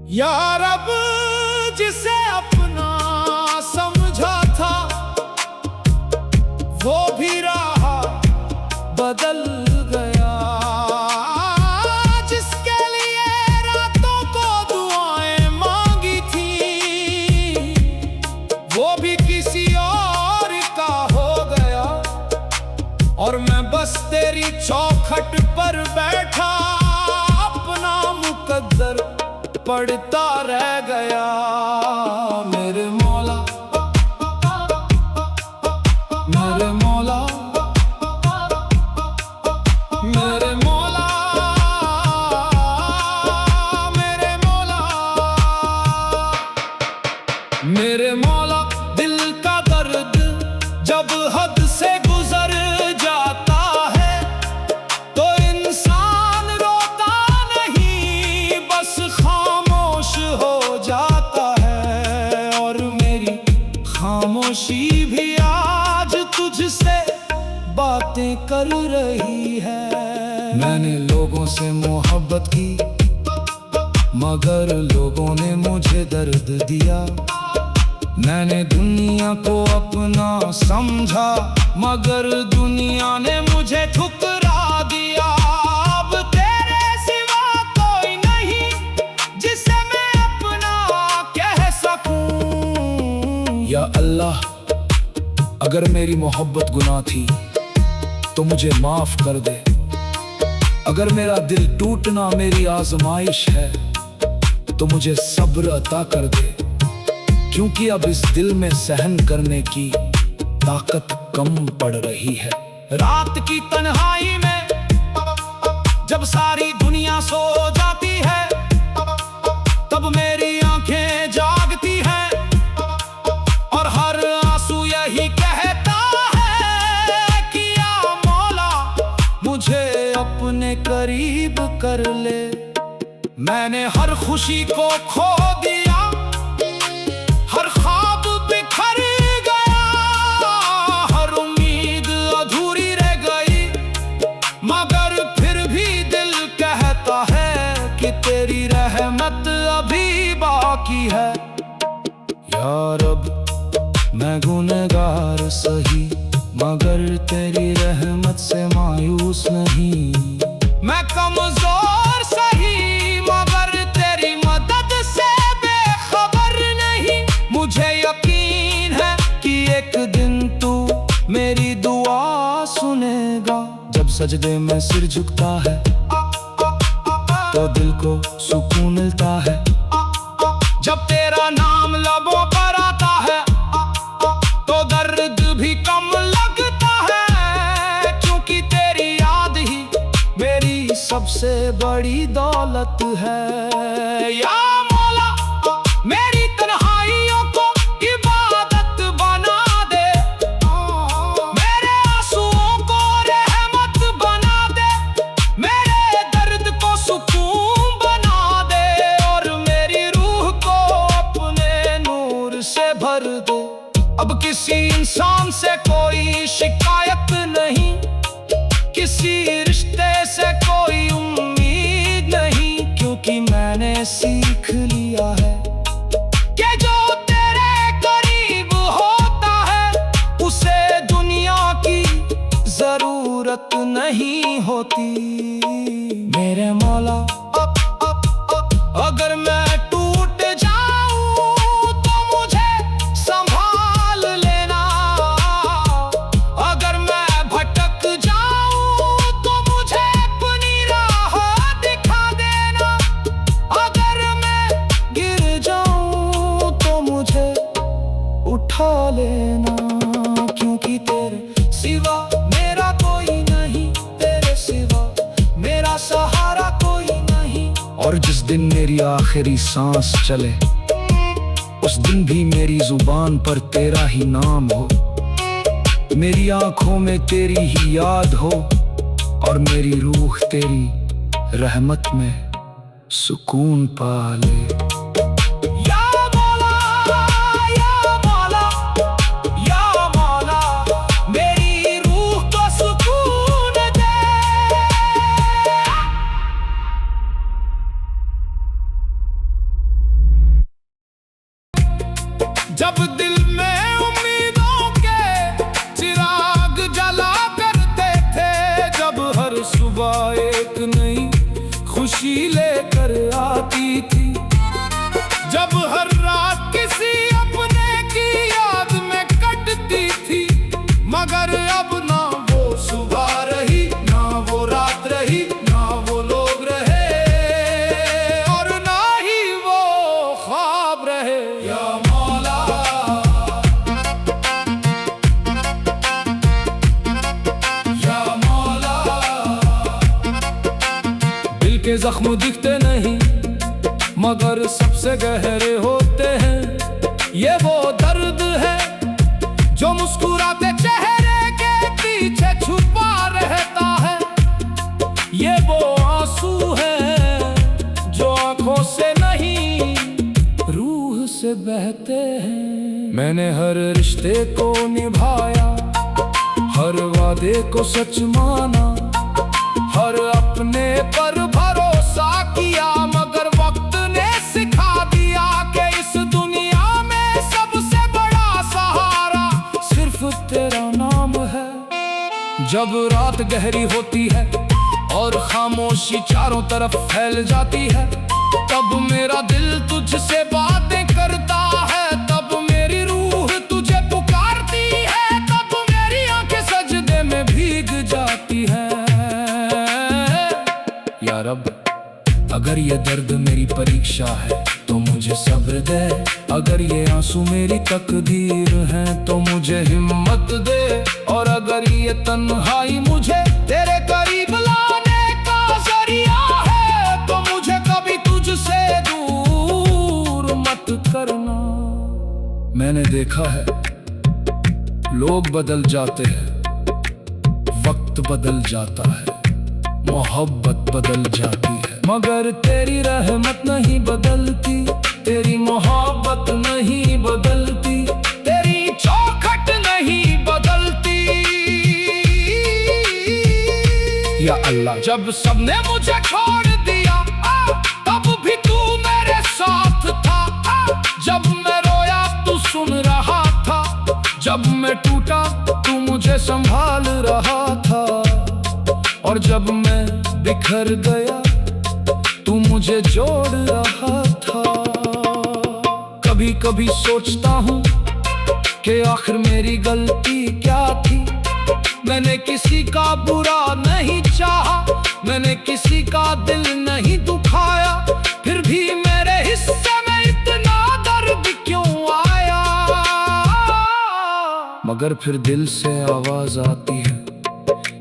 या रब, जिसे अपना समझा था वो भी रहा बदल गया। जिसके लिए रातों को दुआएं मांगी थी वो भी किसी और का हो गया। और मैं बस तेरी चौखट पर बैठा अपना मुकद्दर पढ़ता रह गया। मेरे मौला, मेरे मौला, मेरे मौला, मेरे मौला, मेरे मौला। दिल का दर्द जब हद से गुजर जाता है तो इंसान रोता नहीं, बस खामोश हो जाता है। और मेरी खामोशी भी आज तुझसे बातें कर रही है। मैंने लोगों से मोहब्बत की मगर लोगों ने मुझे दर्द दिया। मैंने दुनिया को अपना समझा मगर दुनिया ने मुझे ठुकरा दिया। अब तेरे सिवा कोई नहीं जिसे मैं अपना कह सकूं। या अल्लाह, अगर मेरी मोहब्बत गुनाह थी तो मुझे माफ कर दे। अगर मेरा दिल टूटना मेरी आजमाइश है तो मुझे सब्र अता कर दे, क्योंकि अब इस दिल में सहन करने की ताकत कम पड़ रही है। रात की तन्हाई में जब सारी दुनिया सो जाती है तब मेरी आंखें जागती हैं और हर आंसू यही कहता है कि या मौला मुझे अपने करीब कर ले। मैंने हर खुशी को खो दिया, हर ख्वाब बिखर गया, हर उम्मीद अधूरी रह गई, मगर फिर भी दिल कहता है कि तेरी रहमत अभी बाकी है। या रब, मैं गुनहगार सही मगर तेरी रहमत से मायूस नहीं। मैं कमजोर सही मगर तेरी मदद से बेखबर नहीं। मुझे यकीन है कि एक दिन तू मेरी दुआ सुनेगा। जब सजदे में सिर झुकता है तो दिल को सुकून मिलता है। जब तेरा नाम लबों पर आता है तो दर्द भी कम लगता है, क्योंकि तेरी याद ही मेरी सबसे बड़ी दौलत है। या मौला, मेरी तन्हाइयों को इबादत बना दे, मेरे आंसुओं को रहमत बना दे, मेरे दर्द को सुकून बना दे और मेरी रूह को अपने नूर से भर दे। अब किसी इंसान से कोई शिकायत नहीं, किसी रिश्ते से कोई उम्मीद नहीं, क्योंकि मैंने सीख लिया है कि जो तेरे करीब होता है उसे दुनिया की जरूरत नहीं होती। मेरे मौला, अगर मैं टूट जाऊं तो मुझे संभाल लेना। अगर मैं भटक जाऊं तो मुझे अपनी राह दिखा देना। अगर मैं गिर जाऊं तो मुझे उठा लेना, क्योंकि तेरे सिवा मेरा कोई नहीं, तेरे सिवा मेरा सहारा कोई नहीं। और जिस दिन मेरी आखिरी सांस चले उस दिन भी मेरी जुबान पर तेरा ही नाम हो, मेरी आंखों में तेरी ही याद हो और मेरी रूह तेरी रहमत में सुकून पा ले। जब दिल में उम्मीदों के चिराग जला करते थे, जब हर सुबह एक नई खुशी लेकर आती थी, जब हर रात किसी अपने की याद में कटती थी। मगर अब ना वो सुबह रही, ना वो रात रही, ना वो लोग रहे, और ना ही वो ख्वाब रहे। या मौला, या मौला। दिल के जख्म दिखते नहीं मगर सबसे गहरे होते हैं। ये वो दर्द है जो मुस्कुराते चेहरे के पीछे छुपा रहता है। ये वो आंसू है जो आंखों से नहीं रूह से बहते हैं। मैंने हर रिश्ते को निभाया, हर वादे को सच माना, हर अपने पर भरोसा किया, मगर वक्त ने सिखा दिया कि इस दुनिया में सबसे बड़ा सहारा सिर्फ तेरा नाम है। जब रात गहरी होती है और खामोशी चारों तरफ फैल जाती है, तब मेरा दिल तुझसे बातें करता है, तब मेरी रूह तुझे पुकारती है, तब मेरी आंखें सजदे में भीग जाती है। या रब, अगर ये दर्द मेरी परीक्षा है तो मुझे सब्र दे, अगर ये आंसू मेरी तकदीर है तो मुझे हिम्मत दे, और अगर ये तन्हाई मुझे तेरे करीब लाने का जरिया है तो मुझे कभी तुझसे दूर मत करना। मैंने देखा है लोग बदल जाते हैं, वक्त बदल जाता है, मोहब्बत बदल जाती है, मगर तेरी रहमत नहीं बदलती, तेरी मोहब्बत नहीं बदलती, तेरी चौखट नहीं बदलती। या अल्लाह, जब सबने मुझे छोड़ दिया तब भी तू मेरे साथ था, जब मैं रोया तू सुन रहा था, जब मैं टूटा तू मुझे संभाल रहा था, और जब मैं बिखर गया तू मुझे जोड़ रहा था। कभी कभी सोचता हूँ कि आखिर मेरी गलती क्या थी। मैंने किसी का बुरा नहीं चाहा, मैंने किसी का दिल नहीं दुखाया, फिर भी मेरे हिस्से में इतना दर्द क्यों आया। मगर फिर दिल से आवाज आती है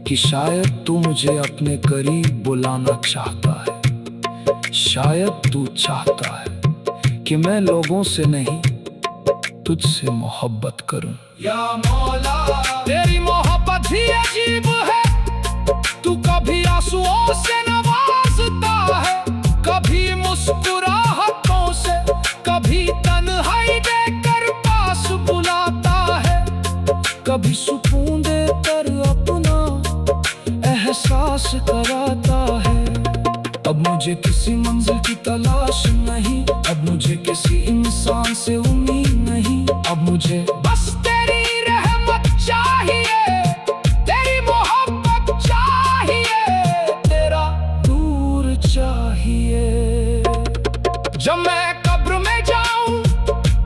कि शायद तू मुझे अपने करीब बुलाना चाहता है, शायद तू चाहता है कि मैं लोगों से नहीं तुझसे मोहब्बत करूं। या मौला, तेरी मोहब्बत ही अजीब है, तू कभी आंसुओं से नवाजता है, कभी मुस्कुराहटों से, कभी तन्हाई देकर पास बुलाता है, कभी सुकून देकर अपना एहसास कराता है। अब मुझे किसी मंजिल की तलाश नहीं, अब मुझे किसी इंसान से उम्मीद नहीं, अब मुझे बस तेरी रहमत चाहिए, तेरी मोहब्बत चाहिए, तेरा दूर चाहिए। जब मैं कब्र में जाऊं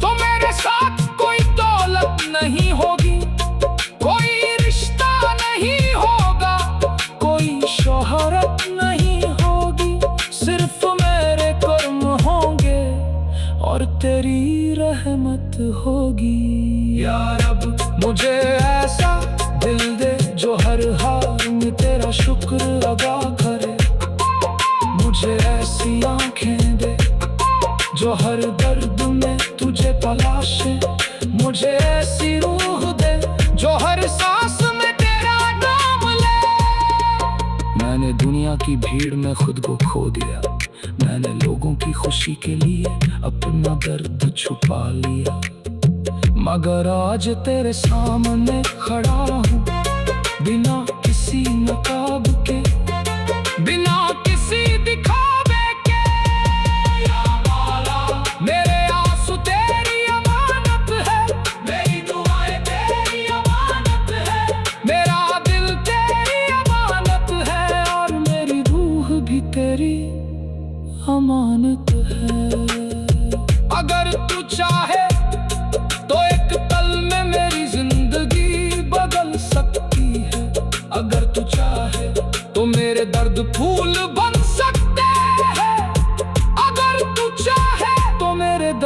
तो मेरे साथ कोई दौलत नहीं होगी, कोई रिश्ता नहीं होगा, कोई शोहरत नहीं होगी, सिर्फ मेरे कर्म होंगे और तेरी रहमत होगी। या रब, मुझे ऐसा दिल दे जो हर हाल में तेरा शुक्र अदा करे, मुझे ऐसी आंखें दे जो हर दर्द में तुझे तलाशे, मुझे ऐसी रूह दे जो हर सांस में तेरा नाम ले। मैंने दुनिया की भीड़ में खुद को खो दिया, मैंने लोगों की खुशी के लिए अपना दर्द छुपा लिया, मगर आज तेरे सामने खड़ा हूँ बिना किसी नकाब के, बिना किसी दिखावे के। या मौला, मेरे आंसू तेरी अमानत है,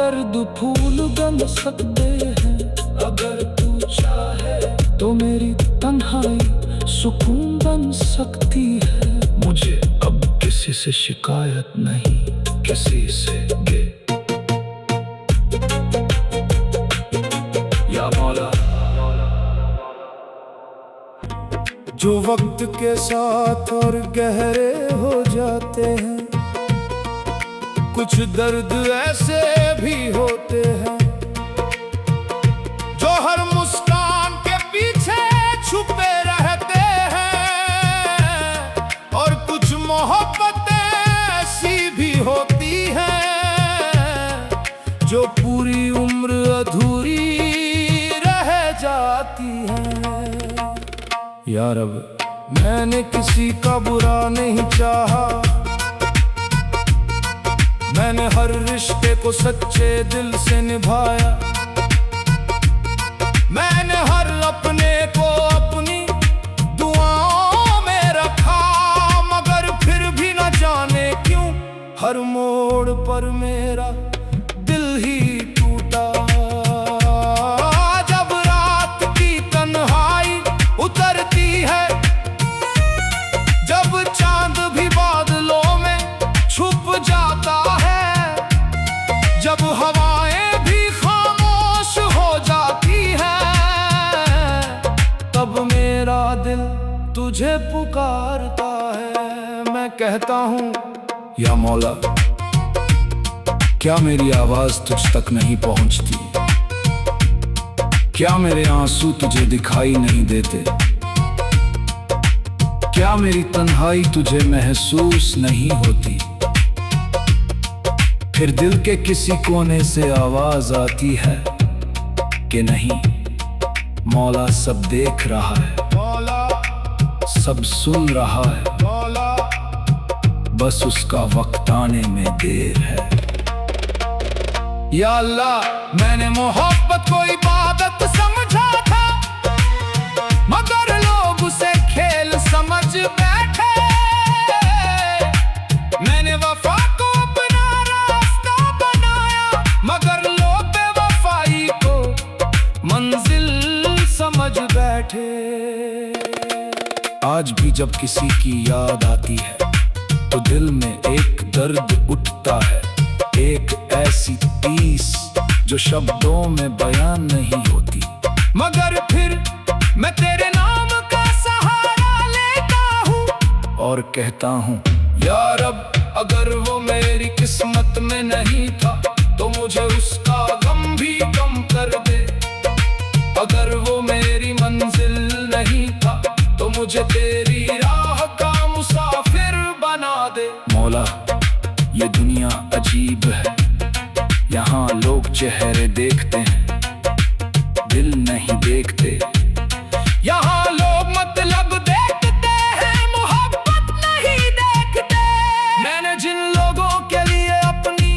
दर्द फूल बन सकते हैं। अगर तू चाहे तो मेरी तन्हाई सुकून बन सकती है। मुझे अब किसी से शिकायत नहीं, किसी से गे या मौला। जो वक्त के साथ और गहरे हो जाते हैं, कुछ दर्द ऐसे भी होते हैं जो हर मुस्कान के पीछे छुपे रहते हैं। और कुछ मोहब्बतें ऐसी भी होती हैं जो पूरी उम्र अधूरी रह जाती हैं। या रब, मैंने किसी का बुरा नहीं चाहा, मैंने हर रिश्ते को सच्चे दिल से निभाया। मैंने हर अपने को अपनी दुआओं में रखा, मगर फिर भी न जाने क्यों हर मोड़ पर मेरा दिल ही टूटा। जब रात की तन्हाई उतरती है, जब चांद भी बादलों में छुप जाता है, जब हवाएं भी खामोश हो जाती हैं, तब मेरा दिल तुझे पुकारता है। मैं कहता हूँ, या मौला, क्या मेरी आवाज तुझ तक नहीं पहुंचती? क्या मेरे आंसू तुझे दिखाई नहीं देते? क्या मेरी तन्हाई तुझे महसूस नहीं होती? फिर दिल के किसी कोने से आवाज आती है कि नहीं, मौला सब देख रहा है, मौला सब सुन रहा है, मौला बस उसका वक्त आने में देर है। या अल्लाह, मैंने मोहब्बत को इबादत समझा था, मगर लोग उसे खेल समझ बैठे। मैंने वफा को अपना रास्ता बनाया, मगर लोग बेवफाई को मंजिल समझ बैठे। आज भी जब किसी की याद आती है तो दिल में एक दर्द उठता है, एक ऐसी टीस जो शब्दों में बयान नहीं होती। मगर फिर मैं तेरे नाम का सहारा लेता हूँ और कहता हूँ, या रब, अगर वो मेरी किस्मत में नहीं था तो मुझे उसका गम भी कम कर दे। अगर वो मेरी मंजिल नहीं था तो मुझे तेरी राह का मुसाफिर बना दे। मौला, ये दुनिया अजीब है, यहाँ लोग चेहरे देखते हैं, दिल नहीं देखते। यहाँ लोग मतलब देखते हैं, मोहब्बत नहीं देखते। मैंने जिन लोगों के लिए अपनी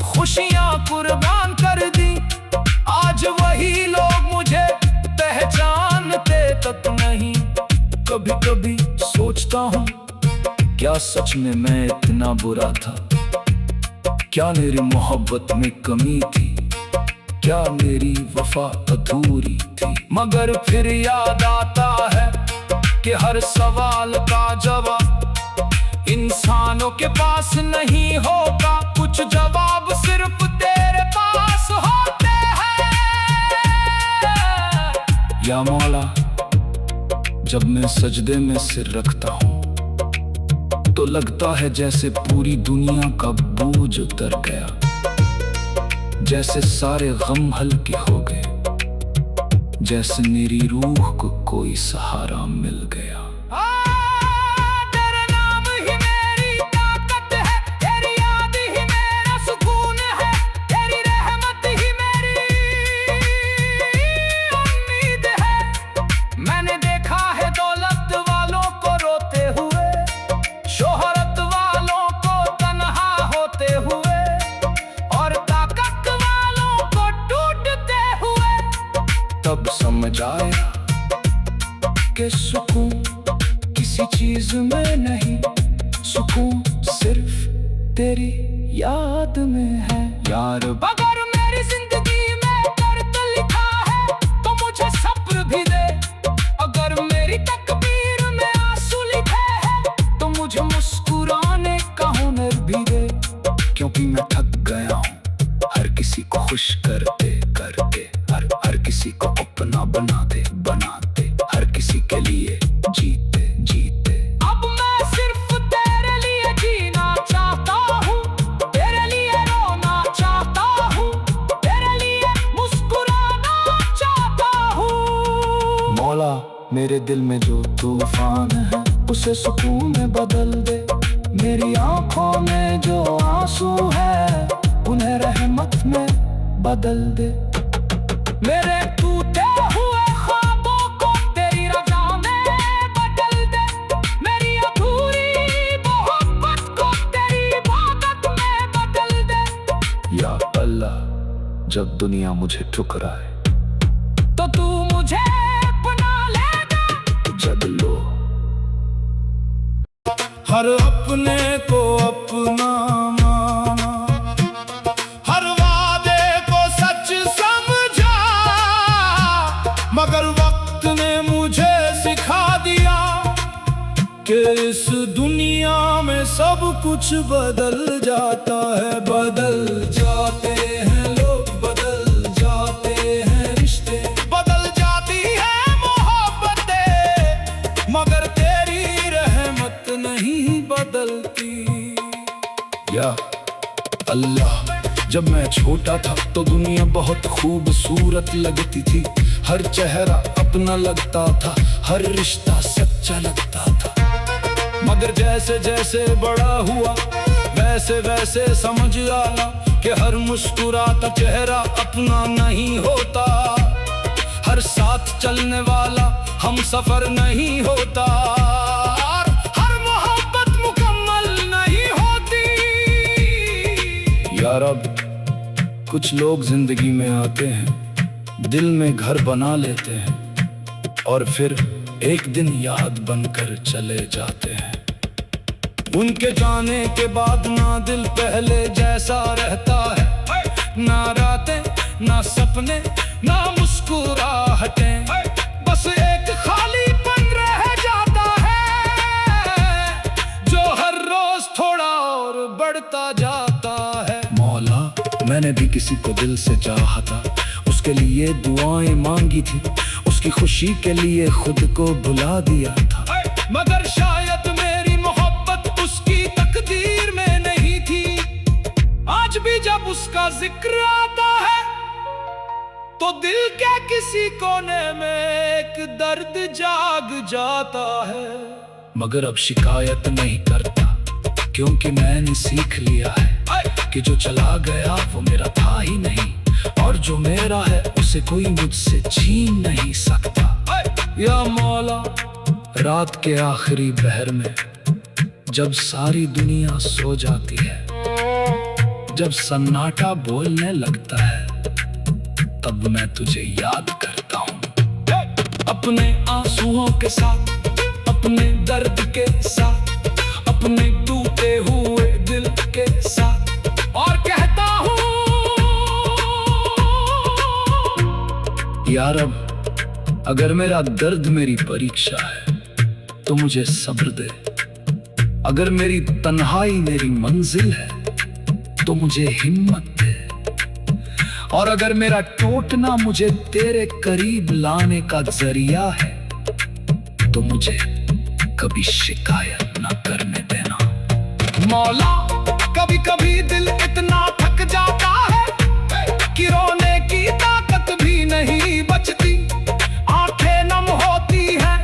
खुशियाँ कुर्बान कर दी, आज वही लोग मुझे पहचानते तक नहीं। कभी कभी सोचता हूँ, क्या सच में मैं इतना बुरा था? क्या मेरी मोहब्बत में कमी थी? क्या मेरी वफा अधूरी थी? मगर फिर याद आता है कि हर सवाल का जवाब इंसानों के पास नहीं होगा, कुछ जवाब सिर्फ तेरे पास होते हैं। या मौला, जब मैं सजदे में सिर रखता हूँ तो लगता है जैसे पूरी दुनिया का बोझ उतर गया, जैसे सारे गम हल्के हो गए, जैसे मेरी रूह को कोई सहारा मिल गया। तेरे नाम ही मेरी ताकत है, तेरी याद ही मेरा सुकून है, तेरी रहमत ही मेरी उम्मीद है। मैंने देखा है दौलत वालों को रोते हुए, शोहरत वालों को तन्हा होते हुए, और ताकत वालों को टूटते हुए। तब समझ आया कि सुकून किसी चीज में नहीं, सुकून सिर्फ तेरी याद में है। यार अगर मेरी जिंदगी में दर्द लिखा है तो मुझे सब्र भी दे। अगर मेरी तकदीर में आंसू लिखे हैं तो मुझे मुस्कुराने का हुनर भी दे। क्योंकि मैं थक गया हूँ हर किसी को खुश करते करते, हर किसी को अपना बनाते बनाते, हर किसी के लिए जीते जीते। अब मैं सिर्फ तेरे लिए जीना चाहता हूँ, तेरे लिए रोना चाहता हूँ, तेरे लिए मुस्कुराना चाहता हूँ। मौला मेरे दिल में जो तूफान है उसे सुकून में बदल दे। मेरी आंखों में जो आंसू है उन्हें रहमत में बदल दे। मेरे टूटे हुए ख्वाबों को तेरी रज़ा में बदल दे। मेरी अधूरी मोहब्बत को तेरी इबादत में बदल दे। या अल्लाह जब दुनिया मुझे ठुकराए तो तू मुझे अपना लेगा। जब लो हर अपने को अपना माना, हर वादे को सच समझा, मगर वक्त ने मुझे सिखा दिया कि इस दुनिया में सब कुछ बदल जाता है। बदल जाते हैं लोग, बदल जाते हैं रिश्ते, बदल जाती है मोहब्बतें, मगर तेरी रहमत नहीं बदलती। या अल्लाह जब मैं छोटा था तो दुनिया बहुत खूबसूरत लगती थी। हर चेहरा अपना लगता था, हर रिश्ता सच्चा लगता था। मगर जैसे जैसे बड़ा हुआ वैसे वैसे समझ आया कि हर मुस्कुराता चेहरा अपना नहीं होता, हर साथ चलने वाला हम सफर नहीं होता, हर मोहब्बत मुकम्मल नहीं होती। यार अब कुछ लोग जिंदगी में आते हैं, दिल में घर बना लेते हैं और फिर एक दिन याद बनकर चले जाते हैं। उनके जाने के बाद ना दिल पहले जैसा रहता है, ना रातें ना सपने ना मुस्कुराहटें, बस एक खालीपन रह जाता है जो हर रोज थोड़ा और बढ़ता जाता है। मौला मैंने भी किसी को दिल से चाहा था, उसके लिए दुआएं मांगी थी, उसकी खुशी के लिए खुद को भुला दिया था, मगर शायद मेरी मोहब्बत उसकी तकदीर में नहीं थी। आज भी जब उसका जिक्र आता है तो दिल के किसी कोने में एक दर्द जाग जाता है। मगर अब शिकायत नहीं करता क्योंकि मैंने सीख लिया है कि जो चला गया वो मेरा था ही नहीं, और जो मेरा है उसे कोई मुझसे छीन नहीं सकता। या मौला रात के आखिरी पहर में जब सारी दुनिया सो जाती है, जब सन्नाटा बोलने लगता है, तब मैं तुझे याद करता हूँ अपने आंसुओं के साथ, अपने दर्द के साथ, अपने टूटे हुए दिल के साथ, और कहता हूँ यार अब अगर मेरा दर्द मेरी परीक्षा है तो मुझे सब्र दे। अगर मेरी तन्हाई मेरी मंजिल है तो मुझे हिम्मत दे, और अगर मेरा टूटना मुझे तेरे करीब लाने का जरिया है तो मुझे कभी शिकायत ना करने देना। मौला कभी कभी दिल इतना थक जाता है कि रोने की ताकत भी नहीं बचती, आंखें नम होती हैं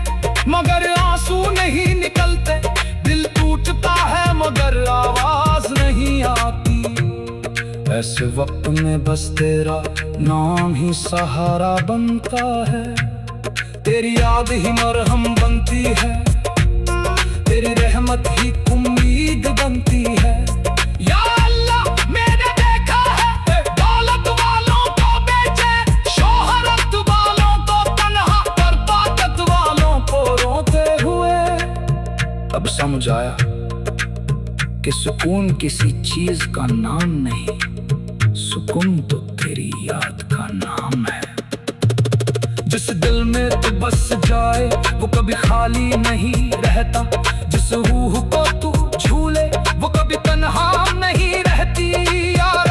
मगर आंसू नहीं निकलते, दिल टूटता है मगर आवाज नहीं आती। ऐसे वक्त में बस तेरा नाम ही सहारा बनता है, तेरी याद ही मरहम बनती है, तेरी रहमत ही उम्मीद बनती है। या अल्लाह मैंने देखा है दौलत वालों को बेचे, शोहरत वालों को तन्हा, पर ताकत वालों को रोते हुए। अब समझ आया कि सुकून किसी चीज का नाम नहीं, सुकून तो तेरी याद का नाम है। जिस दिल में तू बस जाए वो कभी खाली नहीं रहता, जिस रूह को तू झूले वो कभी तन्हा नहीं रहती। यार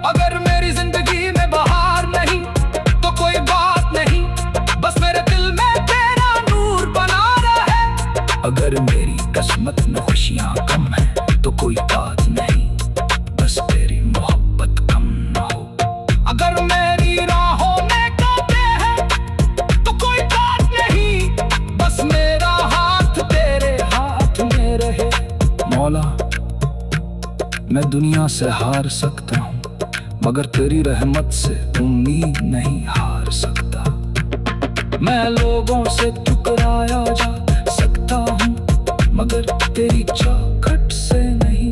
अगर मेरी जिंदगी में बहार नहीं तो कोई बात नहीं, बस मेरे दिल में तेरा नूर बना रहे। अगर मेरी किस्मत में खुशियां कम है तो कोई बात नहीं, बस तेरी मोहब्बत कम ना हो। अगर मेरी राहों में कांटे हैं तो कोई बात नहीं, बस मेरा हाथ तेरे हाथ में रहे। मौला मैं दुनिया से हार सकता हूँ मगर तेरी रहमत से उम्मीद नहीं हार सकता। मैं लोगों से टकराया जा सकता हूँ मगर तेरी चौखट से नहीं।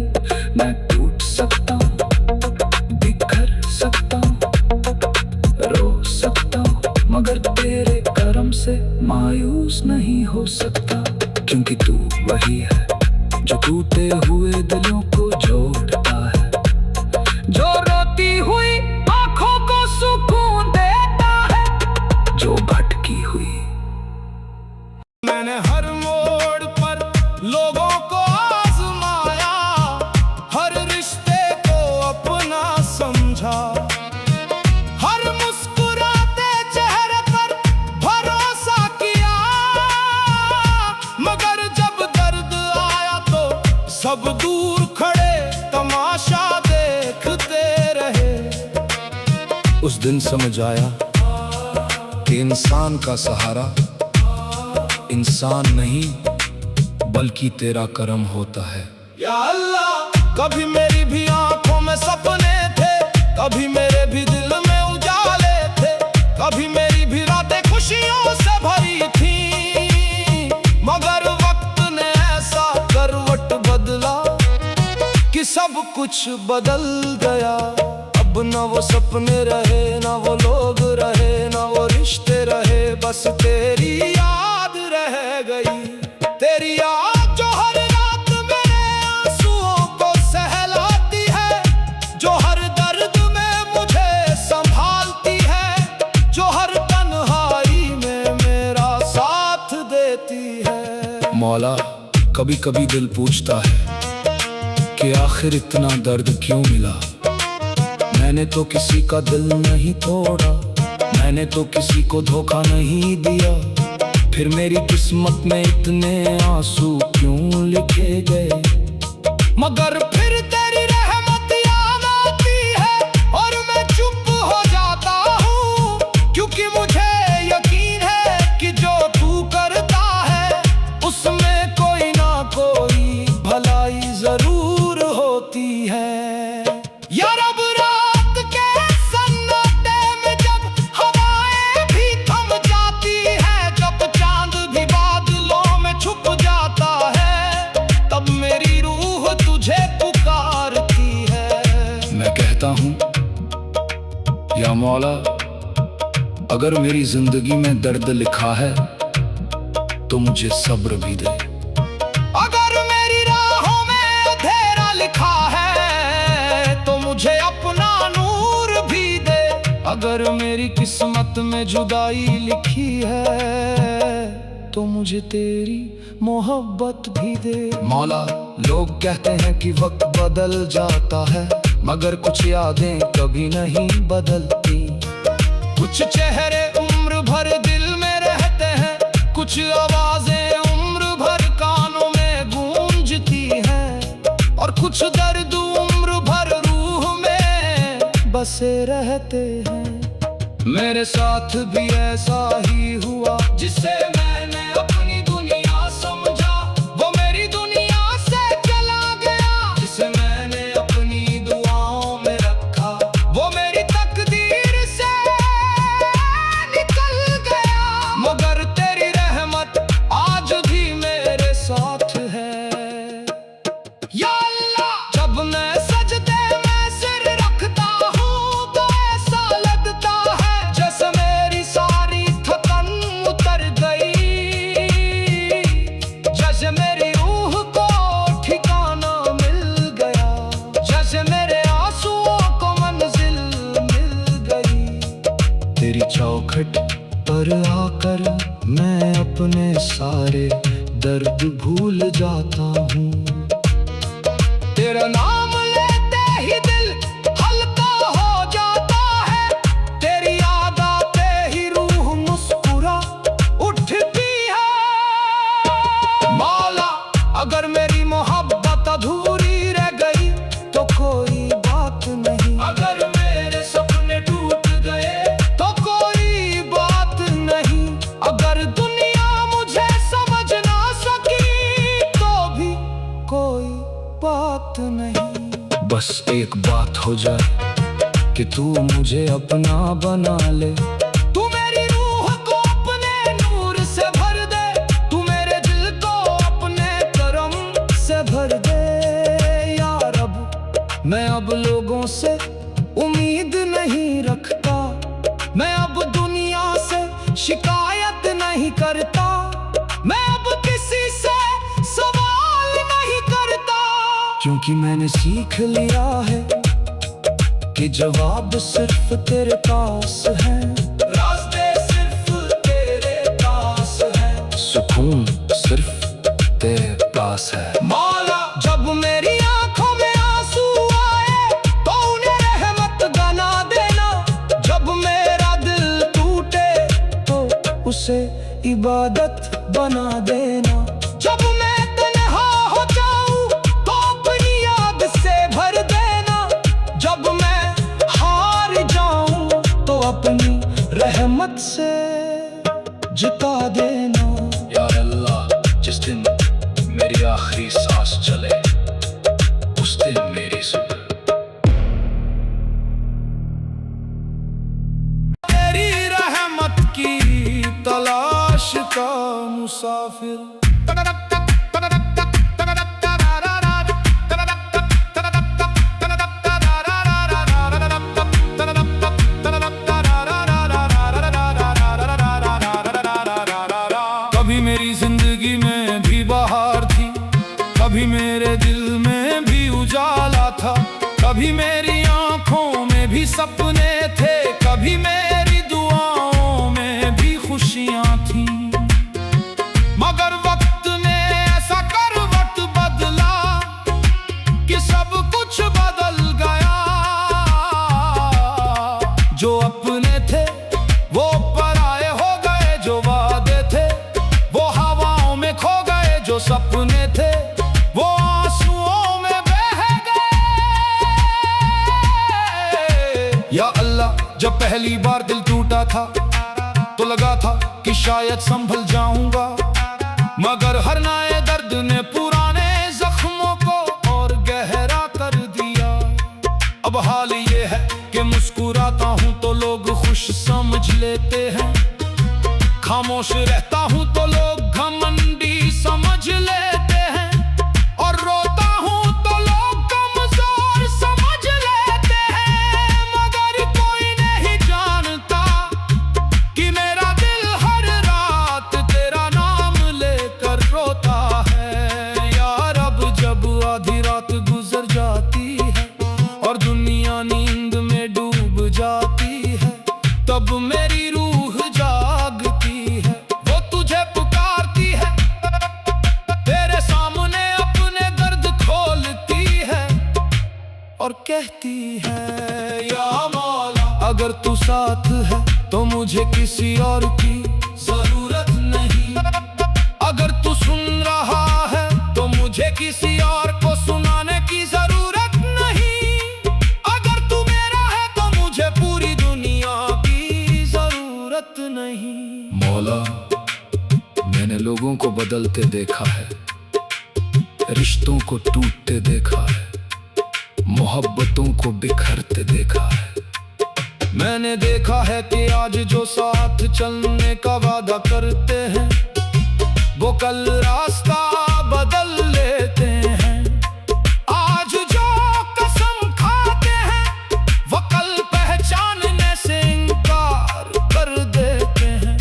मैं टूट सकता हूँ, बिखर सकता हूँ, रो सकता हूँ मगर तेरे करम से मायूस नहीं हो सकता। क्योंकि तू वही है जो टूटे हुए दिलों को जोड़ता है, जो रोती हुई आंखों को सुकून देता है, जो भटकी हुई। मैंने हर मोड़ पर लोगों को आजमाया, हर रिश्ते को अपना समझा, हर मुस्कुराते चेहरे पर भरोसा किया, मगर जब दर्द आया तो सब दूर खड़े तमाशा देखते रहे। उस दिन समझ आया कि इंसान का सहारा इंसान नहीं बल्कि तेरा करम होता है। या अल्लाह कभी मेरी भी आंखों में सपने थे, कभी मेरे भी दिल में उजाले थे, कभी मेरी भी रातें खुशियों से भरी थी, मगर वक्त ने ऐसा करवट बदला कि सब कुछ बदल गया। अब न वो सपने रहे, न वो लोग रहे, न वो रिश्ते रहे, बस तेरी याद रह गई। तेरी याद जो हर रात मेरे आंसुओं को सहलाती है, जो हर दर्द में मुझे संभालती है, जो हर तन्हाई में मेरा साथ देती है। मौला कभी कभी दिल पूछता है कि आखिर इतना दर्द क्यों मिला। मैंने तो किसी का दिल नहीं तोड़ा, मैंने तो किसी को धोखा नहीं दिया, फिर मेरी किस्मत में इतने आंसू क्यों लिखे गए। मगर फिर तेरी रहमत याद आती है और मैं चुप हो जाता हूँ, क्योंकि मुझे यकीन है कि जो तू करता है उसमें कोई ना कोई भलाई जरूर होती है। या रब रात के सन्नाटे में जब हवाएं भी थम जाती है, जब चांद भी बादलों में छुप जाता है, तब मेरी रूह तुझे पुकारती है। मैं कहता हूँ या मौला अगर मेरी जिंदगी में दर्द लिखा है तो मुझे सब्र भी दे। अगर मेरी राहों में अंधेरा लिखा है तो मुझे अपना नूर भी दे। अगर मेरी किस्मत में जुदाई लिखी है तो मुझे तेरी मोहब्बत भी दे। मौला लोग कहते हैं कि वक्त बदल जाता है, मगर कुछ यादें कभी नहीं बदलती। कुछ चेहरे उम्र भर दिल में रहते हैं, कुछ आवाजें उम्र भर कानों में गूंजती हैं, और कुछ दर्द उम्र भर रूह में बसे रहते हैं। मेरे साथ भी ऐसा ही हुआ, जिसे मैंने अपनी दुनिया समझा, वो मेरी दुनिया से चला गया। जिसे मैंने अपनी दुआओं में रखा, वो मेरी तकदीर से निकल गया। मगर तेरी रहमत आज भी मेरे साथ है। या अल्लाह जब मैं सजदे में सिर रखता हूँ तो ऐसा लगता है जैसे मेरी सारी थकन उतर गई। कर मैं अपने सारे दर्द भूल जाता हूँ। तेरा नाम लेते ही दिल हल्का हो जाता है, तेरी याद आते ही रूह मुस्कुरा उठती है। मौला अगर मेरी मोहब्बत अधूरी रह गई तो कोई बात नहीं, अगर मेरे सपने टूट गए तो कोई बात नहीं, अगर दुनिया मुझे समझ ना सकी तो भी कोई बात नहीं। बस एक बात हो जाए कि तू मुझे अपना बना ले, तू मेरी रूह को अपने नूर से भर दे, तू मेरे दिल को अपने करम से भर दे। या रब मैं अब लोगों से उम्मीद नहीं रखता, मैं अब दुनिया से शिकायत नहीं करता, मैं अब किसी से सवाल नहीं करता, क्योंकि मैंने सीख लिया है कि जवाब सिर्फ तेरे पास है, रास्ते सिर्फ तेरे पास है, सुकून सिर्फ तेरे पास है। मौला जब मेरी आंखों में आंसू आए तो उन्हें रहमत बना देना, जब मेरा दिल टूटे तो उसे इबादत बना देना, जब मैं तन्हा हो जाऊं तो अपनी याद से भर देना, जब मैं हार जाऊं तो अपनी रहमत से जिता देना। या अल्लाह जिस दिन मेरी आखिरी सांस चले उस दिन मेरी सुन, तेरी रहमत की तलाश का मुसाफिर। कभी मेरी जिंदगी में भी बहार थी, कभी मेरे दिल में भी उजाला था, कभी मेरी आंखों में भी सपने थे, कभी मेरी दुआओं में भी खुशियां थी, मगर वक्त ने ऐसा करवट बदला कि सब कुछ बदल गया। जो अपने थे वो पराए हो गए, जो वादे थे वो हवाओं में खो गए, जो सपने थे वो आंसुओं में बह गए। या अल्लाह जब पहली बार दिल टूटा था तो लगा था कि शायद संभल जाऊंगा, मगर हर नए दर्द ने पुराने जख्मों को और गहरा कर दिया। अब हाल ये है कि मुस्कुराता हूँ तो लोग खुश समझ लेते हैं, खामोश रहता हूँ तो लोग घमंडी समझ लेते हैं, और रोता हूँ तो लोग कमजोर समझ लेते हैं, मगर कोई नहीं जानता कि मेरा दिल हर रात तेरा नाम लेकर रोता है। यार अब जब आधी रात गुजर जाती है और दुनिया नींद में डूब जाती है, तब मेरी रूह जागती है, वो तुझे पुकारती है, तेरे सामने अपने दर्द खोलती है और कहती है या मौला अगर तू साथ है तो मुझे किसी और की जरूरत नहीं, अगर तू सुन रहा है तो मुझे किसी और को सुनाने की जरूरत नहीं, अगर तू मेरा है तो मुझे पूरी दुनिया की जरूरत नहीं। मौला मैंने लोगों को बदलते देखा है, रिश्तों को टूटते देखा है, मोहब्बतों को बिखरते देखा है, मैंने देखा है कि आज जो साथ चलने का वादा करते हैं वो कल रास्ता बदल लेते हैं, आज जो कसम खाते हैं वो कल पहचानने से इनकार कर देते हैं,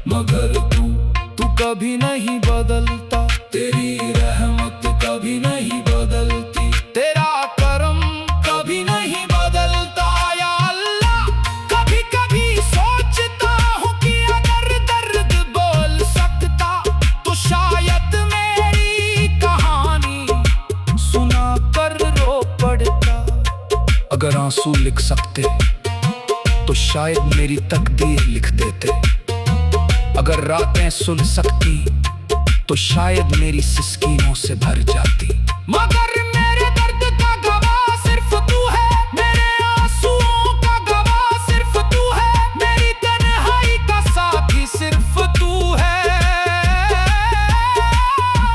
मगर तू कभी नहीं बदलता, तेरी रहमत कभी नहीं बदलती, तेरा करम कभी नहीं बदलता। या अल्लाह कभी कभी सोचता हूँ कि अगर दर्द आंसू लिख सकते तो शायद मेरी तकदीर लिख देते। अगर रातें सुलझ सकती तो शायद मेरी सिसकियों से भर जाती। मगर मेरे दर्द का गवाह सिर्फ तू है, मेरे आंसुओं का गवाह सिर्फ तू है, मेरी तन्हाई का साथी सिर्फ तू है।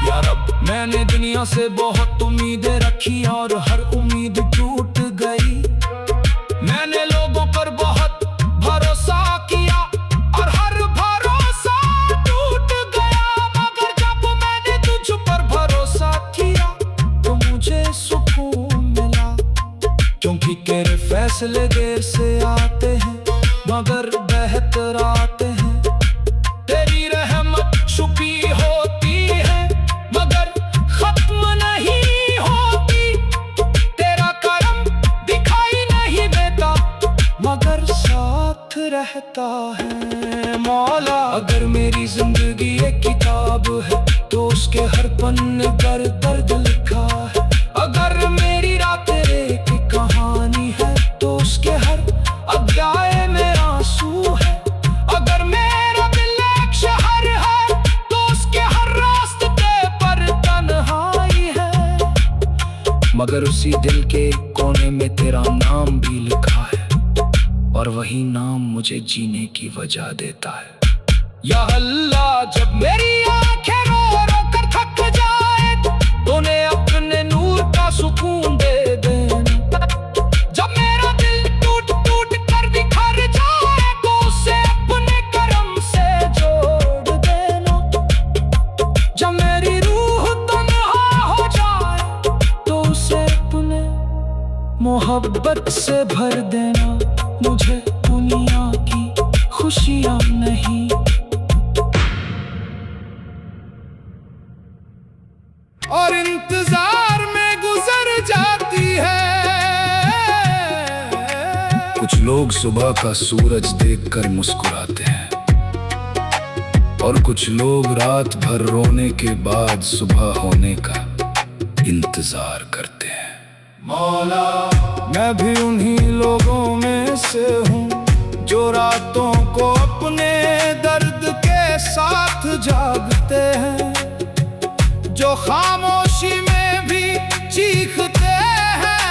या रब, मैंने दुनिया से बहुत उम्मीदें रखी और हर उम्मीद टूट गई। मैंने लोगों पर बहुत भरोसा किया और हर भरोसा टूट गया। मगर जब मैंने तुझ पर भरोसा किया तो मुझे सुकून मिला, क्योंकि तेरे फैसले देर से आते हैं मगर बेहतर आते हैं। तेरी रहमत छुपी होती है मगर खत्म नहीं होती। तेरा करम दिखाई नहीं देता मगर साथ रहता है। मौला, अगर मेरी जिंदगी एक किताब है तो उसके हर पन्ने पर दर्द लिखा है। अगर मेरी रातें एक कहानी है तो उसके हर अध्याय में आंसू है। अगर मेरा दिल एक शहर है तो उसके हर रास्ते पर तन्हाई है। मगर उसी दिल के कोने में तेरा नाम भी लिखा है और वही नाम मुझे जीने की वजह देता है। या अल्लाह, जब मेरी आंखें रो रो कर थक जाए तो उन्हें अपने नूर का सुकून दे देना। जब मेरा दिल टूट टूट कर बिखर जाए तो उसे अपने करम से जोड़ देना। जब मेरी रूह तन्हा हो जाए तो उसे अपने मोहब्बत से भर देना। मुझे दुनिया की खुशियां नहीं, और इंतजार में गुजर जाती है। कुछ लोग सुबह का सूरज देखकर मुस्कुराते हैं और कुछ लोग रात भर रोने के बाद सुबह होने का इंतजार करते हैं। मौला, मैं भी उन्हीं लोगों में से हूँ जो रातों को अपने दर्द के साथ जागते हैं, जो खामोशी में भी चीखते हैं,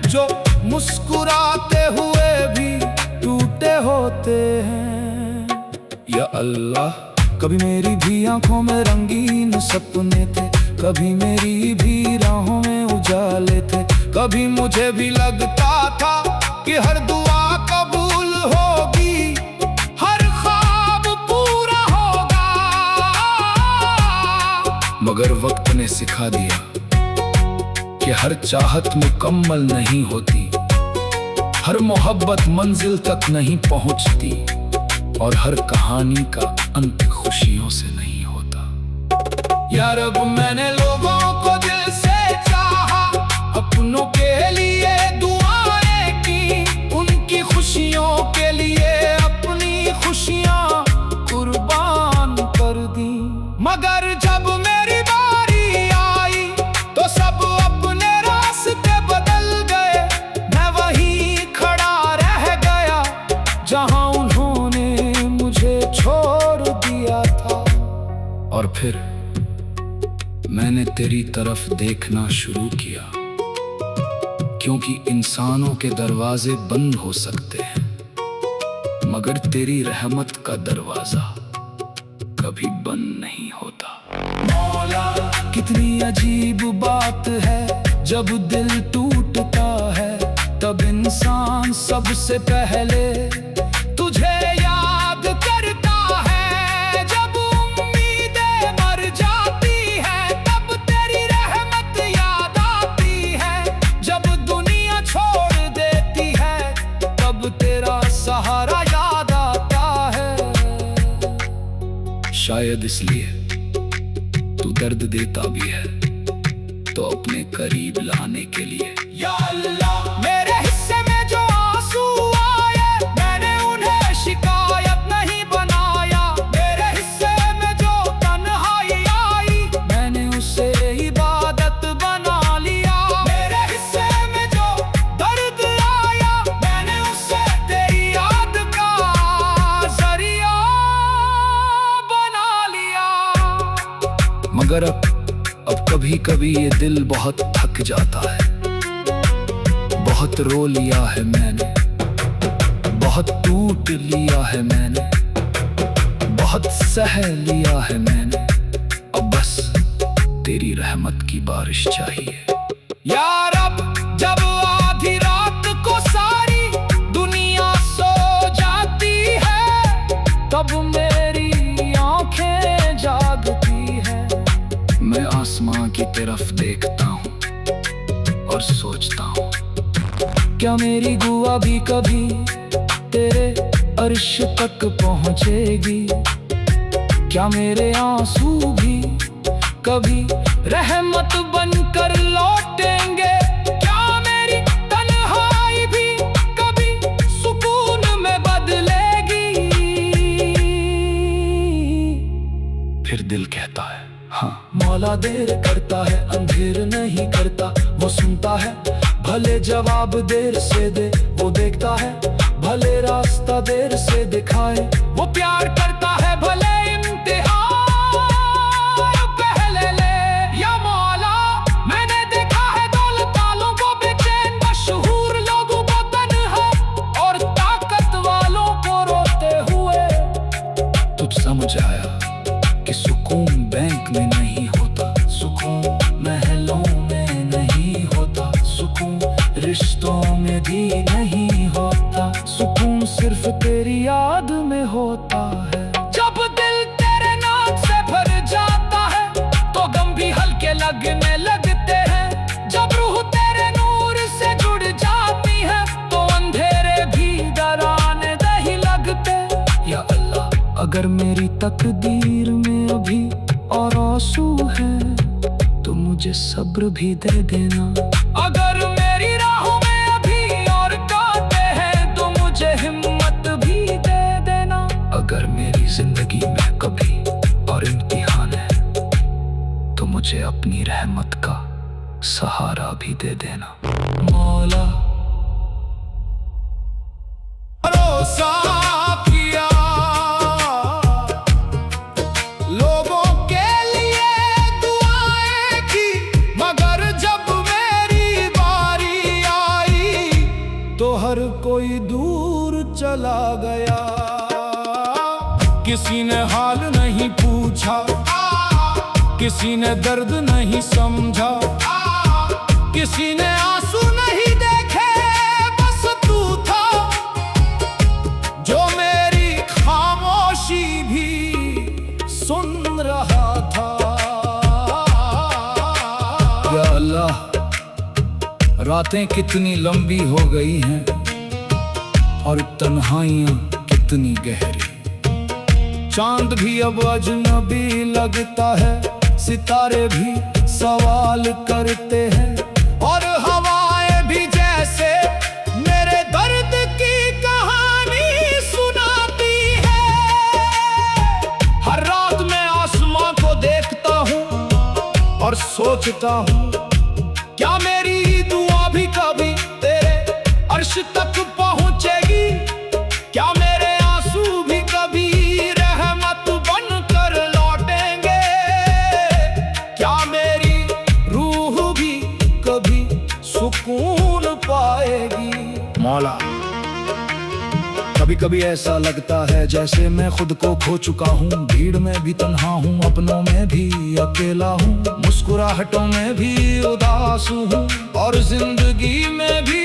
जो मुस्कुराते हुए भी टूटे होते हैं। या अल्लाह, कभी मेरी भी आंखों में रंगीन सपने थे, कभी मेरी भी राहों में उजाले थे। कभी मुझे भी लगता था कि हर दुआ कबूल होगी, हर ख्वाब पूरा होगा। मगर वक्त ने सिखा दिया कि हर चाहत मुकम्मल नहीं होती, हर मोहब्बत मंजिल तक नहीं पहुंचती और हर कहानी का अंत खुशियों से नहीं होता। या रब, मैंने लोगों को दिल से चाहा, अपनों के लिए दुआएं की, उनकी खुशियों के लिए अपनी खुशियां कुर्बान कर दी। मगर जब मेरी बारी आई तो सब अपने रास्ते बदल गए। मैं वहीं खड़ा रह गया जहां उन्होंने मुझे छोड़ दिया था। और फिर मैंने तेरी तरफ देखना शुरू किया, क्योंकि इंसानों के दरवाजे बंद हो सकते हैं मगर तेरी रहमत का दरवाजा कभी बंद नहीं होता। मौला, कितनी अजीब बात है, जब दिल टूटता है तब इंसान सबसे पहले तुझे याद करता है। जब उम्मीदें मर जाती है तब तेरी रहमत याद आती है। जब दुनिया छोड़ देती है तब तेरा सहारा याद आता है। शायद इसलिए तू दर्द देता भी है तो अपने करीब लाने के लिए। या अल्लाह, मेरे हिस्से में जो आंसू आए मैंने उन्हें शिकायत नहीं बनाया। मेरे हिस्से में जो तन्हाई आई मैंने उसे इबादत बना लिया। मेरे हिस्से में जो मगर अब कभी कभी ये दिल बहुत थक जाता है। बहुत रो लिया है मैंने, बहुत टूट लिया है मैंने, बहुत सह लिया है मैंने। अब बस तेरी रहमत की बारिश चाहिए यार। अब जब आधी रात को सारी दुनिया सो जाती है, तब मेरी आंखें जागती है। मैं आसमां की तरफ देखता हूँ और सोचता हूँ, क्या मेरी दुआ भी कभी तेरे अर्श तक पहुँचेगी? क्या मेरे आंसू भी कभी रहमत बनकर लौटेंगे? क्या मेरी तन्हाई भी कभी सुकून में बदलेगी? फिर दिल कहता है, हाँ मौला देर करता है, अंधेर नहीं करता, वो सुनता है। भले जवाब देर से दे, वो देखता है। भले रास्ता देर से दिखाए, वो प्यार करता है। भले समझ आया कि सुकून बैंक में नहीं होता, सुकून महलों में नहीं होता, सुकून रिश्तों में भी नहीं होता, सुकून सिर्फ तेरी याद में होता है। जब दिल तेरे नाम से भर जाता है तो गम भी हल्के लगने लगते हैं। जब रूह तेरे नूर से जुड़ जाती है तो अंधेरे भी डराने नहीं लगते। या अल्लाह, अगर मेरी तकदीर में अभी और आंसू है तो मुझे सब्र भी दे देना। अगर मेरी राहों में अभी और कांटे हैं तो मुझे हिम्मत भी दे देना। अगर मेरी जिंदगी में कभी और इम्तिहान है तो मुझे अपनी रहमत का सहारा भी दे देना। मौला भरोसा हर कोई दूर चला गया, किसी ने हाल नहीं पूछा, किसी ने दर्द नहीं समझा, किसी ने आंसू नहीं देखे, बस तू था जो मेरी खामोशी भी सुन रहा था। या अल्लाह, रातें कितनी लंबी हो गई हैं और तन्हाइयां कितनी गहरी। चांद भी अब अजनबी लगता है, सितारे भी सवाल करते हैं और हवाएं भी जैसे मेरे दर्द की कहानी सुनाती है। हर रात मैं आसमां को देखता हूँ और सोचता हूँ, क्या मेरी दुआ भी कभी तेरे अर्श तक पहुंचेगी? क्या मेरे आंसू भी कभी रहमत बनकर लौटेंगे? क्या मेरी रूह भी कभी सुकून पाएगी? मौला, कभी कभी ऐसा लगता है जैसे मैं खुद को खो चुका हूँ। भीड़ में भी तन्हा हूँ, अपनों में भी अकेला हूँ, मुस्कुराहटों में भी उदास हूँ और जिंदगी में भी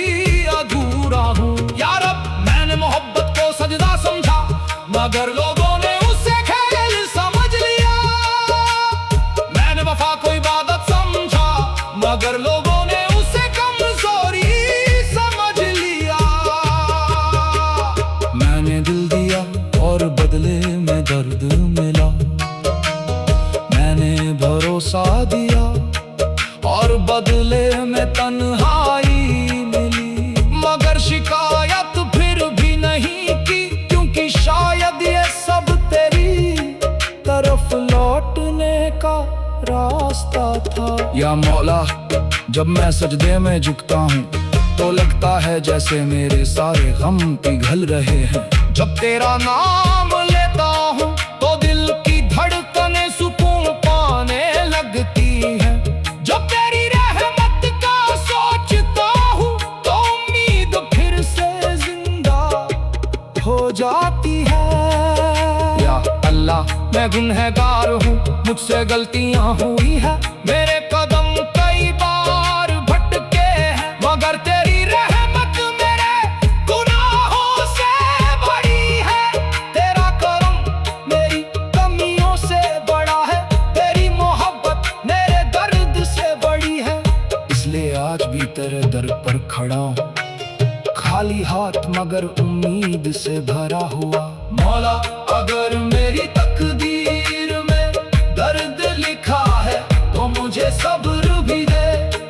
अधूरा हूँ। यार, अब मैंने मोहब्बत को सजदा समझा मगर लोगों ने उसे खेल समझ लिया। मैंने वफा को इबादत समझा मगर लोगों ने उसे कमजोरी समझ लिया। मैंने दिल दिया और बदले में दर्द मिला, मैंने भरोसा दिया और बदले में तन्हाई मिली। मगर शिकायत फिर भी नहीं की, क्योंकि शायद ये सब तेरी तरफ लौटने का रास्ता था। या मौला, जब मैं सजदे में झुकता हूँ तो लगता है जैसे मेरे सारे गम पिघल रहे हैं। जब तेरा नाम लेता हूँ तो दिल की धड़कनें सुकून पाने लगती जाती है। या अल्लाह मैं गुनहगार हूँ, मुझसे गलतियाँ हुई है, मेरे कदम कई बार भटके हैं, मगर तेरी रहमत मेरे गुनाहों से बड़ी है। तेरा करम मेरी कमियों से बड़ा है, तेरी मोहब्बत मेरे दर्द से बड़ी है। इसलिए आज भी तेरे दर पर खड़ा हूँ, खाली हाथ मगर उम्मीद से भरा हुआ। मौला अगर मेरी तकदीर में दर्द लिखा है तो मुझे सब्र भी दे,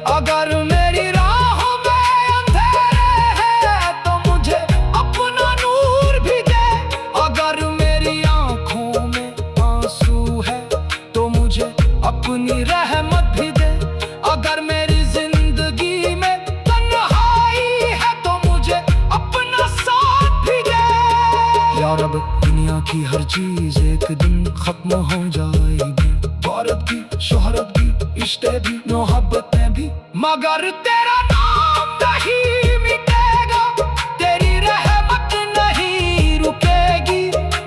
अगर मेरी राह में अंधेरे है तो मुझे अपना नूर भी दे, अगर मेरी आंखों में आंसू है तो मुझे अपनी रहमत भी दे, अगर मेरी जिंदगी में या रब दुनिया की हर चीज एक दिन खत्म हो जाएगी, दौलत भी, शोहरत भी, इश्क़ भी, मोहब्बतें भी, मगर तेरा नाम नहीं मिटेगा, तेरी रहमत नहीं रुकेगी,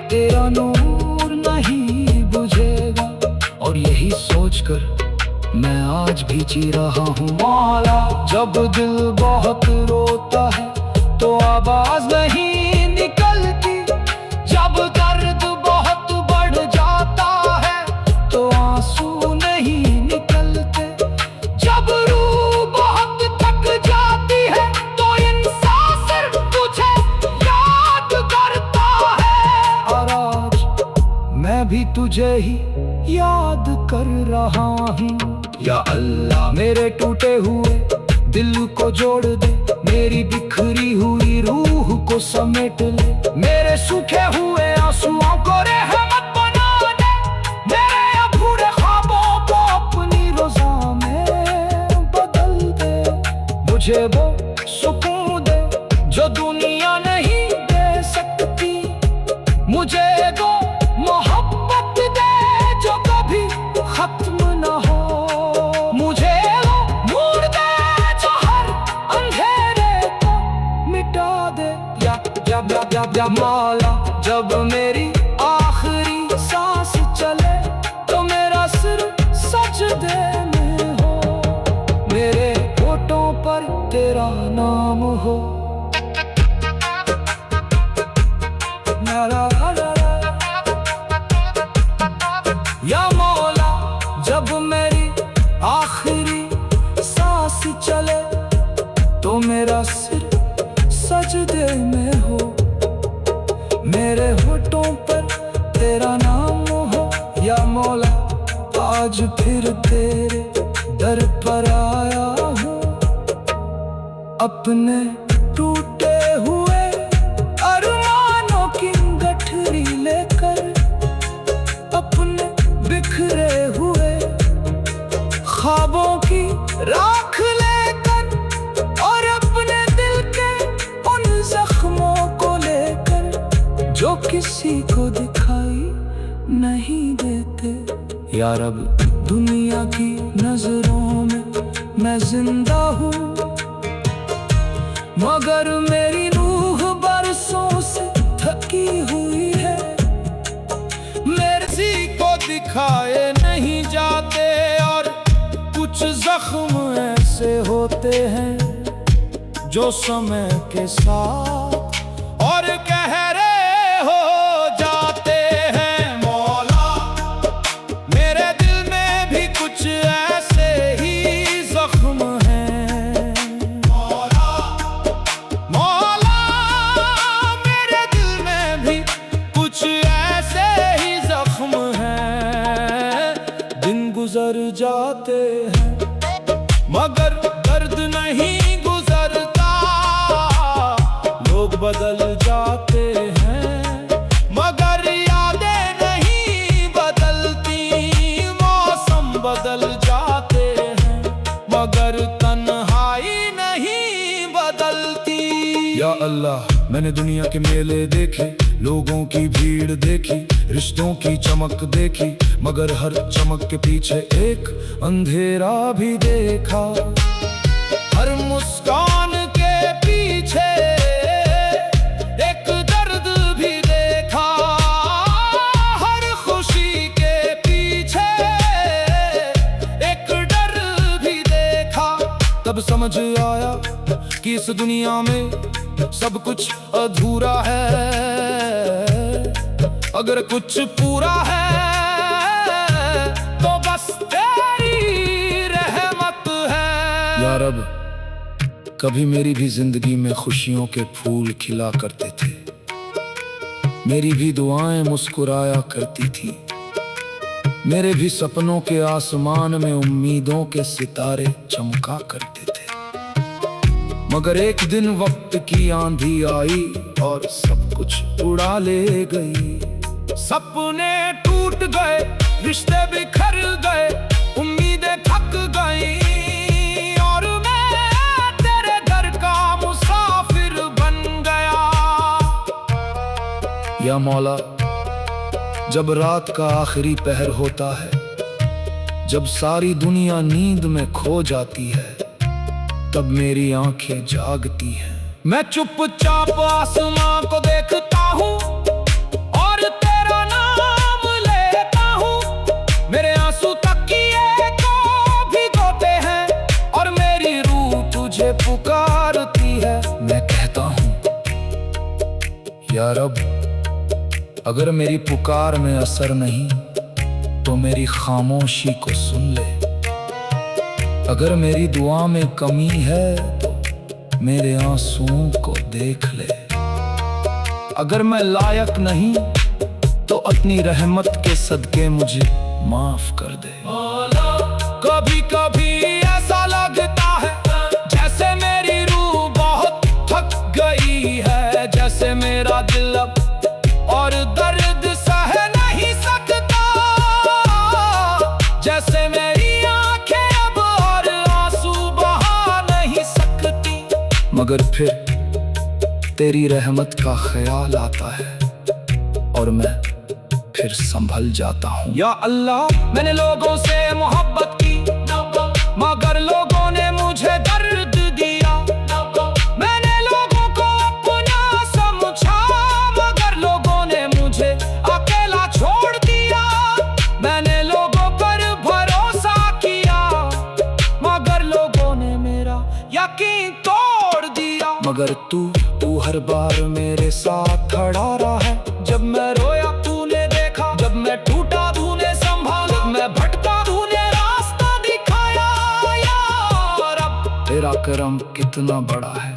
तेरा नूर नहीं बुझेगा। और यही सोचकर मैं आज भी जी रहा हूँ मौला। जब दिल बहुत रोता है तो आवाज नहीं निकलती, जब दर्द बहुत बढ़ जाता है तो आंसू नहीं निकलते, जब रूह बहुत थक जाती है तो इंसान सिर्फ तुझे याद करता है। और आज मैं भी तुझे ही याद कर रहा हूँ। या अल्लाह मेरे टूटे हुए दिल को जोड़ दे, मेरी बिखरी हुई रूह को समेट ले, मेरे सूखे हुए आंसुओं को रहमत बना दे, मेरे अधूरे ख्वाबों को अपनी रोज़ा में बदल दे, मुझे वो सुकून दे जो दुनिया नहीं दे सकती, मुझे वो मोहब्बत दे जो कभी खत्म न हो, मुझे वो नूर दे जो हर अंधेरे को मिटा दे। या मौला जब मेरी आखिरी सांस चले तो मेरा सिर सजदे में हो, मेरे होठों पर तेरा नाम हो। या मौला जब मेरी आखिरी सांस चले तो मेरा सिर सजदे में हो, मेरे होठों पर तेरा नाम हो। या मौला आज फिर तेरे दर पर आया हूँ, अपने टूटे हुए अरमानों की गठरी लेकर, अपने बिखरे हुए ख्वाबों की राख लेकर, और अपने दिल के उन जख्मों को लेकर जो किसी को दिखाई नहीं देते। या रब दुनिया की नजरों में मैं जिंदा हूँ, मगर मेरी रूह बरसों से थकी हुई है, मेरे किसी को दिखाए नहीं जाते, और कुछ जख्म ऐसे होते हैं जो समय के साथ और गहरे हो जाते हैं। मौला मेरे दिल में भी कुछ ऐसे ही जख्म हैं, मौला मेरे दिल में भी कुछ ऐसे ही जख्म हैं, दिन गुजर जाते हैं मगर दर्द नहीं गुजरता, लोग बदल जाते हैं मगर यादें नहीं बदलती, मौसम बदल जाते हैं मगर तन्हाई नहीं बदलती। या अल्लाह मैंने दुनिया के मेले देखे, लोगों की भीड़ देखी, रिश्तों की चमक देखी, मगर हर चमक के पीछे एक अंधेरा भी देखा, हर मुस्कान के पीछे एक दर्द भी इस दुनिया में सब कुछ अधूरा है, अगर कुछ पूरा है तो बस तेरी रहमत है। या रब, कभी मेरी भी जिंदगी में खुशियों के फूल खिला करते थे, मेरी भी दुआएं मुस्कुराया करती थी, मेरे भी सपनों के आसमान में उम्मीदों के सितारे चमका करते थे। मगर एक दिन वक्त की आंधी आई और सब कुछ उड़ा ले गई। सपने टूट गए, रिश्ते बिखर गए, उम्मीदें थक गई और मैं तेरे घर का मुसाफिर बन गया। या मौला, जब रात का आखिरी पहर होता है, जब सारी दुनिया नींद में खो जाती है, तब मेरी आंखें जागती हैं। मैं चुपचाप आसमां को देखता हूँ और तेरा नाम लेता हूँ। मेरे आंसू तकिए को भिगोते हैं और मेरी रूह तुझे पुकारती है। मैं कहता हूँ, या रब, अगर मेरी पुकार में असर नहीं तो मेरी खामोशी को सुन ले। अगर मेरी दुआ में कमी है तो मेरे आंसुओं को देख ले। अगर मैं लायक नहीं तो अपनी रहमत के सदके मुझे माफ कर दे। कभी कभी ऐसा लगता है जैसे मेरी रूह बहुत थक गई है, जैसे मेरा दिल अब और दर्द सह नहीं सकता, जैसे मेरी आंखें अब और आंसू बहा नहीं सकती। मगर फिर तेरी रहमत का ख्याल आता है और मैं फिर संभल जाता हूँ। या अल्लाह, मैंने लोगों से मोहब्बत की मगर लोगों ने मुझे दर्द दिया। मैंने लोगों को अपना समझा मगर लोगों ने मुझे अकेला छोड़ दिया। मैंने लोगों पर भरोसा किया मगर लोगों ने मेरा यकीन तोड़ दिया। मगर तू हर बार मेरे साथ खड़ा रहा है। जब मैं रोया तूने देखा, जब मैं टूटा तूने संभाला, जब मैं भटका तूने रास्ता दिखाया। या रब, तेरा करम कितना बड़ा है।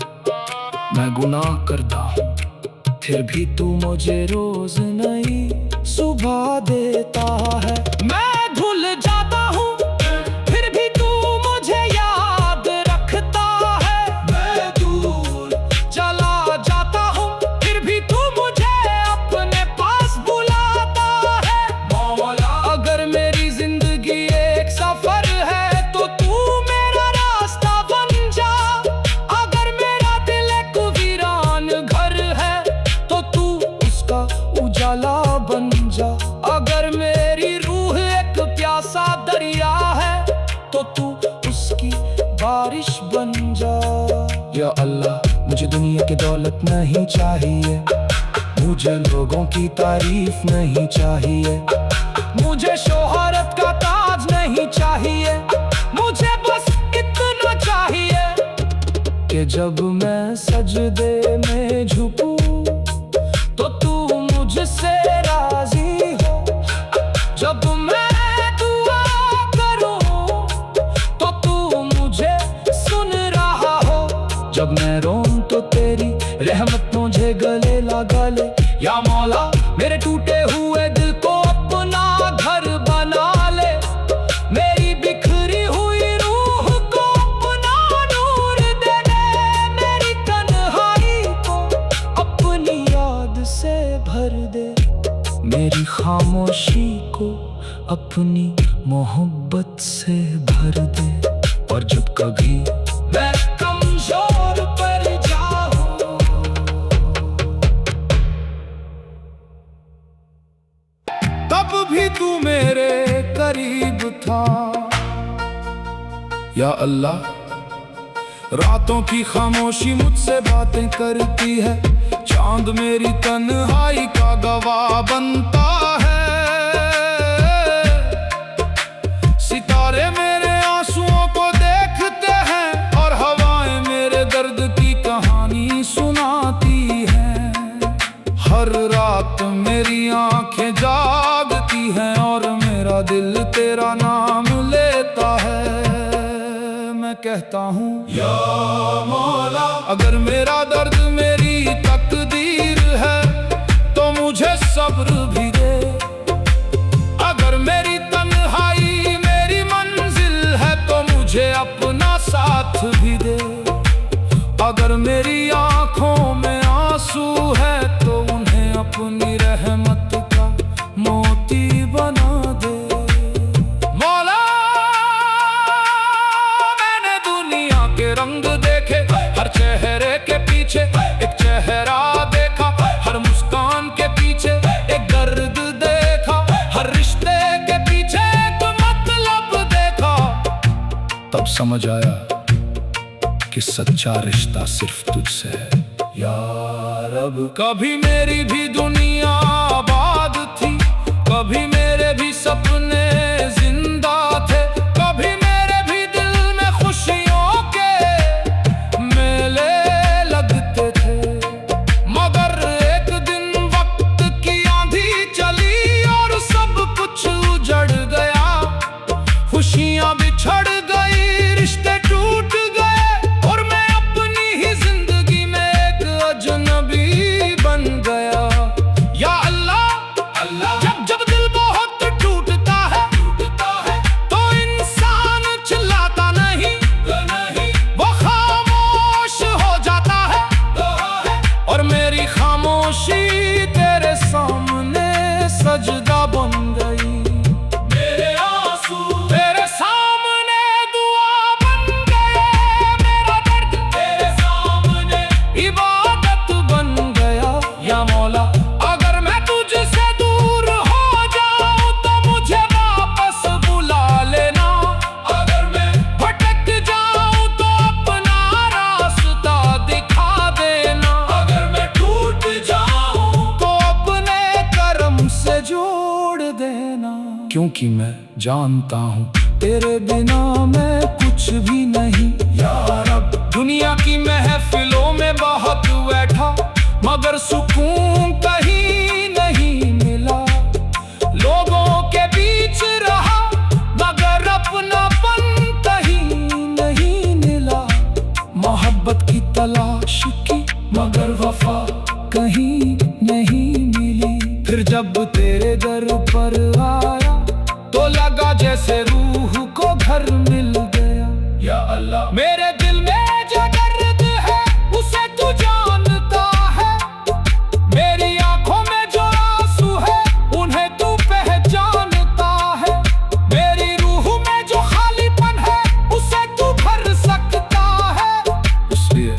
मैं गुनाह करता हूँ फिर भी तू मुझे रोज नई सुबह देता है। मैं भूल जाता हूँ फिर भी तू मुझे याद रखता है। मैं दूर चला जाता हूँ फिर भी तू मुझे अपने पास बुलाता है। मौला, अगर मेरी जिंदगी एक सफर है तो तू मेरा रास्ता बन जा। अगर मेरा दिल एक वीरान घर है तो तू उसका उजाला बन जा। अगर मेरी रूह एक प्यासा दरिया है तो तू उसकी बारिश बन जा। या अल्लाह, मुझे दुनिया की दौलत नहीं चाहिए, मुझे लोगों की तारीफ नहीं चाहिए, मुझे शोहरत का ताज नहीं चाहिए। मुझे बस इतना चाहिए कि जब मैं सजदे में झुकूं तो तू मुझसे राजी हो। जब मैं दुआ करूं तो तू मुझे सुन रहा हो। जब मैं रोऊं तो तेरी रहमत मुझे गले लगा ले। या मौला, मेरे टूटे हुए दिल को अपना घर बना ले। मेरी बिखरी हुई रूह को अपना नूर दे दे। मेरी तन्हाई को अपनी याद से भर दे। मेरी खामोशी को अपनी मोहब्बत से भर दे। और जब कभी मैं कमजोर पड़ जाऊं तब भी तू मेरे करीब था। या अल्लाह, रातों की खामोशी मुझसे बातें करती है, चांद मेरी तन्हाई का गवाह बनता है। सितारे मेरे आंसुओं को देखते हैं और हवाएं मेरे दर्द की तेरा नाम लेता है, मैं कहता हूँ या मौला। अगर मेरा दर्द मेरी तकदीर है तो मुझे सब्र भी दे। अगर मेरी तन्हाई मेरी मंजिल है तो मुझे अपना साथ भी दे। अगर मेरी आंखों में आंसू है तो उन्हें अपनी रहमत का मोती बना दे। मौला मैंने दुनिया के रंग देखे, हर चेहरे के पीछे एक चेहरा देखा, हर मुस्कान के पीछे एक दर्द देखा, हर रिश्ते के पीछे एक मतलब देखा। तब समझ आया कि सच्चा रिश्ता सिर्फ तुझसे है या रब। कभी मेरी भी दुनिया आबाद थी, कभी मेरे भी सपने जिंदा थे, कभी मेरे भी दिल में खुशियों के मेले लगते थे। मगर एक दिन वक्त की आंधी चली और सब कुछ उजड़ गया। खुशियां बिछड़ गई, रिश्ते टूट गए और मैं अपनी ही जिंदगी में एक अजनबी बन गया। या अल्लाह अल्लाह, जब जब दिल बहुत टूटता है तो इंसान चिल्लाता नहीं, वो खामोश हो जाता है। और मेरी खामोशी तेरे सामने सजदा बन गई। मेरे आंसू तेरे सामने दुआ बन गए, मेरा दर्द तेरे सामने इबादत बन गया। या मौला अगर मैं तुझसे दूर हो जाऊं तो मुझे वापस बुला लेना। अगर मैं भटक जाऊं तो अपना रास्ता दिखा देना। अगर मैं टूट जाऊं तो अपने करम से जोड़ देना। क्योंकि मैं जानता हूँ तेरे बिना मैं कुछ भी नहीं या रब। दुनिया की महफिलों में बहुत बैठा मगर सुकून कहीं नहीं मिला। लोगों के बीच रहा मगर अपनापन कहीं नहीं मिला। मोहब्बत की तलाश की मगर वफा कहीं नहीं मिली। फिर जब तेरे दर पर आया तो लगा जैसे रूह को घर मिल गया। या अल्लाह मेरे दिल में जो दर्द है उसे तू जानता है। मेरी आंखों में जो आंसू है उन्हें तू पहचानता है। मेरी रूह में जो खालीपन है उसे तू भर सकता है। इसलिए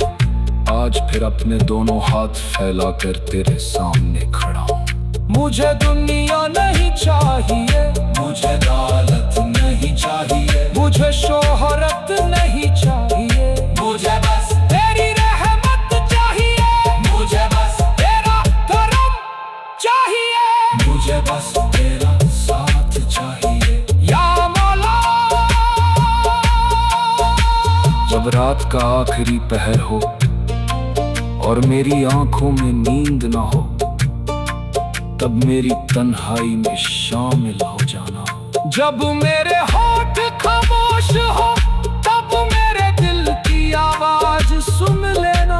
आज फिर अपने दोनों हाथ फैलाकर तेरे सामने खड़ा हूँ। मुझे दुनिया नहीं चाहिए, मुझे दौलत नहीं चाहिए, मुझे शोहरत नहीं चाहिए, मुझे बस तेरी रहमत चाहिए, मुझे बस तेरा करम चाहिए, मुझे बस तेरा साथ चाहिए। या मौला जब रात का आखिरी पहर हो और मेरी आंखों में नींद ना हो तब मेरी तन्हाई में शामिल हो जाना। जब मेरे होठ खामोश हो तब मेरे दिल की आवाज सुन लेना।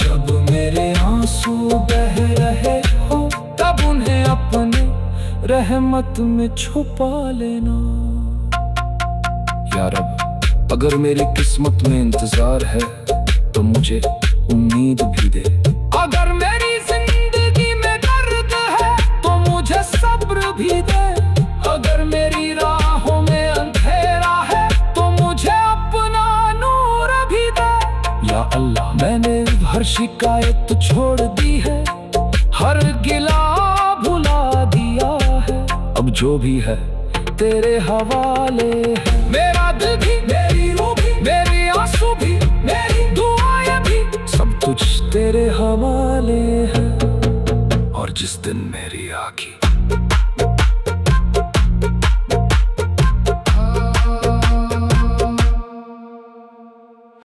जब मेरे आंसू बह रहे हो तब उन्हें अपने रहमत में छुपा लेना। या रब अगर मेरी किस्मत में इंतजार है तो मुझे उम्मीद भी दे। अगर मेरी जिंदगी में दर्द है तो मुझे सब्र भी दे। अगर मेरी राहों में अंधेरा है तो मुझे अपना नूर भी दे। या अल्लाह मैंने हर शिकायत छोड़ दी है, हर गिला भुला दिया है। अब जो भी है तेरे हवाले है। मेरा दिल भी, मेरी रूह भी, मेरे आंसू भी, मेरी दुआएं भी, सब कुछ तेरे हवाले है। और जिस दिन मेरी आँखें